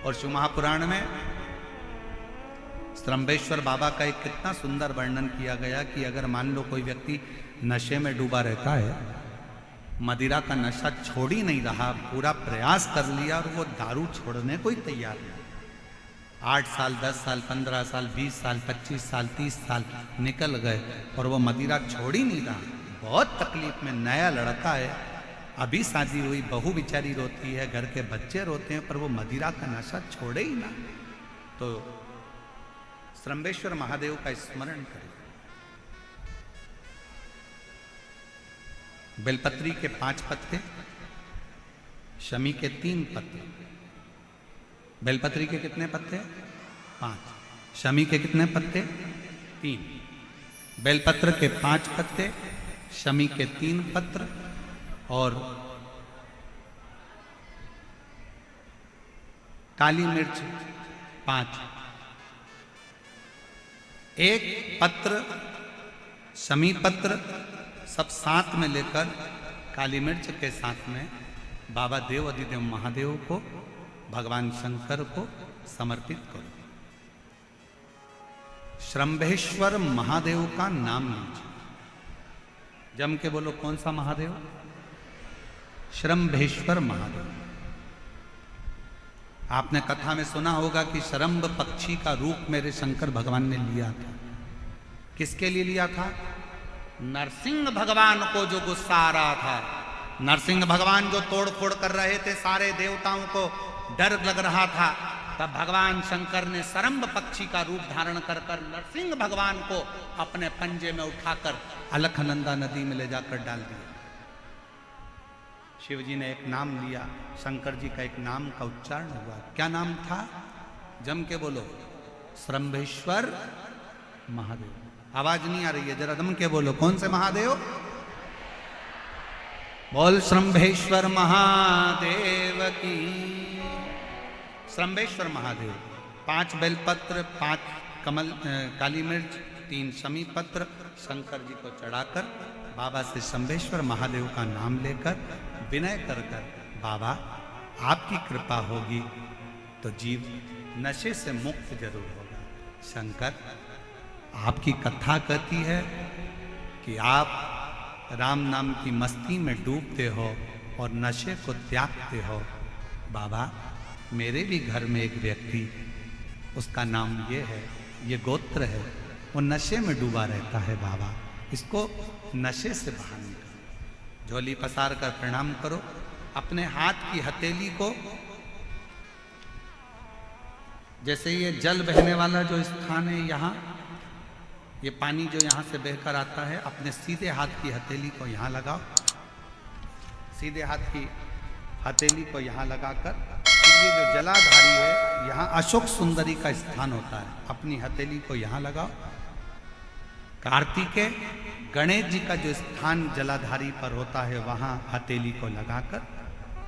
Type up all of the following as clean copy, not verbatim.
और शिव महापुराण में श्रम्भेश्वर बाबा का एक कितना सुंदर वर्णन किया गया कि अगर मान लो कोई व्यक्ति नशे में डूबा रहता है, मदिरा का नशा छोड़ ही नहीं रहा, पूरा प्रयास कर लिया और वो दारू छोड़ने को ही तैयार नहीं, 8 साल 10 साल 15 साल 20 साल 25 साल 30 साल निकल गए और वो मदिरा छोड़ ही नहीं रहा, बहुत तकलीफ में, नया लड़का है, अभी शादी हुई, बहू बेचारी रोती है, घर के बच्चे रोते हैं, पर वो मदिरा का नशा छोड़े ही ना, तो श्रम्भेश्वर महादेव का स्मरण करें। बेलपत्री के 5 पत्ते, शमी के 3 पत्ते। बेलपत्री के कितने पत्ते? 5। शमी के कितने पत्ते? 3। बेलपत्र के 5 पत्ते, शमी के 3 पत्र और काली मिर्च 5। एक पत्र, शमी पत्र सब साथ में लेकर काली मिर्च के साथ में बाबा देव अधिदेव महादेव को, भगवान शंकर को समर्पित करो। श्रम्भेश्वर महादेव का नाम लीजिए, जम के बोलो, कौन सा महादेव? श्रम्भेश्वर महादेव। आपने कथा में सुना होगा कि शरम्भ पक्षी का रूप मेरे शंकर भगवान ने लिया था। किसके लिए लिया था? नरसिंह भगवान को जो गुस्सा आ रहा था, नरसिंह भगवान जो तोड़ फोड़ कर रहे थे, सारे देवताओं को डर लग रहा था, तब भगवान शंकर ने शरम्भ पक्षी का रूप धारण कर नरसिंह भगवान को अपने पंजे में उठाकर अलखनंदा नदी में ले जाकर डाल दिया। शिव जी ने एक नाम लिया, शंकर जी का एक नाम का उच्चारण हुआ। क्या नाम था? जम के बोलो, श्रम्भेश्वर महादेव। आवाज नहीं आ रही है, जरा दम के बोलो, कौन से महादेव? बोल श्रम्भेश्वर महादेव की। श्रम्भेश्वर महादेव, 5 बेलपत्र, 5 कमल काली मिर्च, 3 शमी पत्र शंकर जी को चढ़ाकर बाबा से श्रम्भेश्वर महादेव का नाम लेकर विनय कर बाबा आपकी कृपा होगी तो जीव नशे से मुक्त जरूर होगा। शंकर, आपकी कथा कहती है कि आप राम नाम की मस्ती में डूबते हो और नशे को त्यागते हो। बाबा, मेरे भी घर में एक व्यक्ति, उसका नाम ये है, ये गोत्र है, वो नशे में डूबा रहता है। बाबा, इसको नशे से बाहर निकालो। झोली पसार कर प्रणाम करो, अपने हाथ की हथेली को, जैसे ये जल बहने वाला जो स्थान है यहाँ, ये पानी जो यहाँ से बहकर आता है, अपने सीधे हाथ की हथेली को यहाँ लगाओ, सीधे हाथ की हथेली को यहाँ लगाकर, ये जो जलाधारी है, यहाँ अशोक सुंदरी का स्थान होता है, अपनी हथेली को यहाँ लगाओ। कार्तिकेय गणेश जी का जो स्थान जलाधारी पर होता है, वहाँ हथेली को लगाकर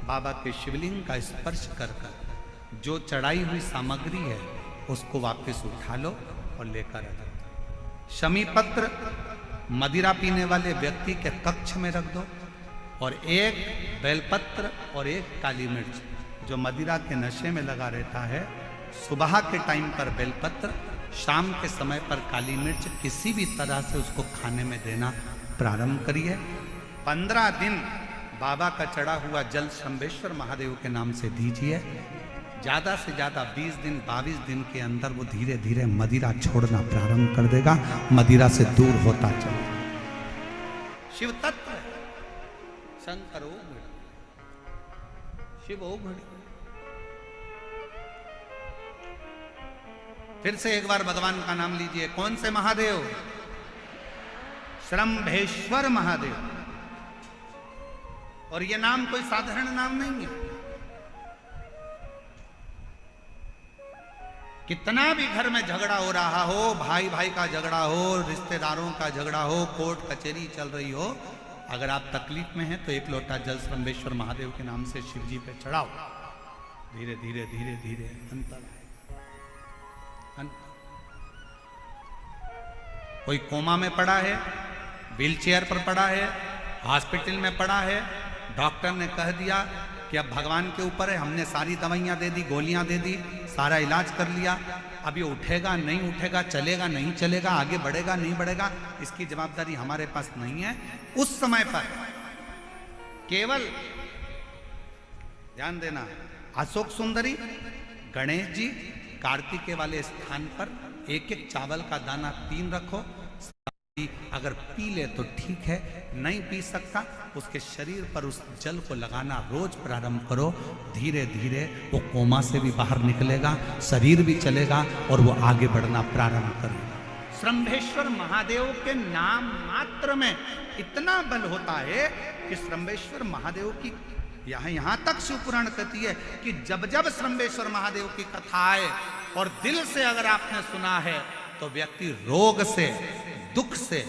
बाबा के शिवलिंग का स्पर्श कर कर जो चढ़ाई हुई सामग्री है उसको वापस उठा लो और लेकर आ जाओ। शमी पत्र मदिरा पीने वाले व्यक्ति के कक्ष में रख दो, और एक बेलपत्र और एक काली मिर्च जो मदिरा के नशे में लगा रहता है, सुबह के टाइम पर बेलपत्र, शाम के समय पर काली मिर्च, किसी भी तरह से उसको खाने में देना प्रारंभ करिए। 15 दिन बाबा का चढ़ा हुआ जल श्रम्भेश्वर महादेव के नाम से दीजिए। ज़्यादा से ज़्यादा 20 दिन 22 दिन के अंदर वो धीरे धीरे मदिरा छोड़ना प्रारंभ कर देगा, मदिरा से दूर होता चलेगा। शिव तत्व है, शंकर ओ घड़ी, शिव ओ घड़ी। फिर से एक बार भगवान का नाम लीजिए। कौन से महादेव? श्रम्भेश्वर महादेव। और ये नाम कोई साधारण नाम नहीं है। कितना भी घर में झगड़ा हो रहा हो, भाई भाई का झगड़ा हो, रिश्तेदारों का झगड़ा हो, कोर्ट कचहरी चल रही हो, अगर आप तकलीफ में हैं तो एक लोटा जल श्रम्भेश्वर महादेव के नाम से शिव जी पे चढ़ाओ। धीरे धीरे धीरे धीरे अंतर आए। कोई कोमा में पड़ा है, व्हीलचेयर पर पड़ा है, हॉस्पिटल में पड़ा है, डॉक्टर ने कह दिया कि अब भगवान के ऊपर है, हमने सारी दवाइयां दे दी, गोलियां दे दी, सारा इलाज कर लिया, अब ये उठेगा नहीं उठेगा, चलेगा नहीं चलेगा, आगे बढ़ेगा नहीं बढ़ेगा, इसकी जवाबदारी हमारे पास नहीं है। उस समय पर केवल ध्यान देना, अशोक सुंदरी, गणेश जी, कार्तिकेय वाले स्थान पर एक एक चावल का दाना 3 रखो। अगर पी ले तो ठीक है, नहीं पी सकता उसके शरीर पर उस जल को लगाना रोज प्रारंभ करो। धीरे धीरे वो कोमा से भी बाहर निकलेगा, शरीर भी चलेगा और वो आगे बढ़ना प्रारंभ करेगा। श्रंभेश्वर महादेव के नाम मात्र में इतना बल होता है कि श्रंभेश्वर महादेव की यहां तक शिवपुराण कहती है कि जब जब श्रंभेश्वर महादेव की कथा आए और दिल से अगर आपने सुना है तो व्यक्ति रोग से, दुख से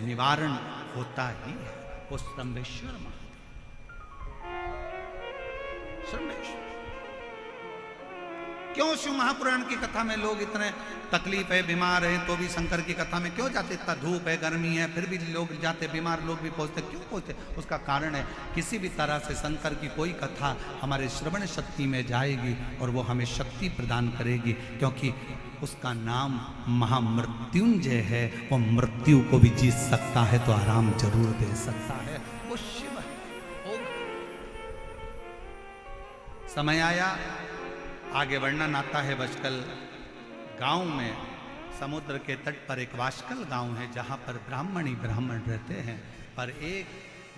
निवारण होता ही है। वो श्रंभेश्वर महादेव, श्रंभेश्वर। क्यों शिव महापुराण की कथा में लोग इतने तकलीफ है, बीमार है, तो भी शंकर की कथा में क्यों जाते? इतना धूप है, गर्मी है, फिर भी लोग जाते, बीमार लोग भी पहुंचते, क्यों पहुंचते? उसका कारण है किसी भी तरह से शंकर की कोई कथा हमारे श्रवण शक्ति में जाएगी और वो हमें शक्ति प्रदान करेगी, क्योंकि उसका नाम महामृत्युंजय है। वो मृत्यु को भी जीत सकता है तो आराम जरूर दे सकता है। वो शिव है। समय आया, आगे वर्णन आता है। बशकल गांव में समुद्र के तट पर एक वाशकल गांव है जहां पर ब्राह्मण ही ब्राह्मण रहते हैं, पर एक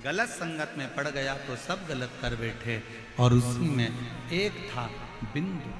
गलत संगत में पड़ गया तो सब गलत कर बैठे। और उसी में एक था बिंदु।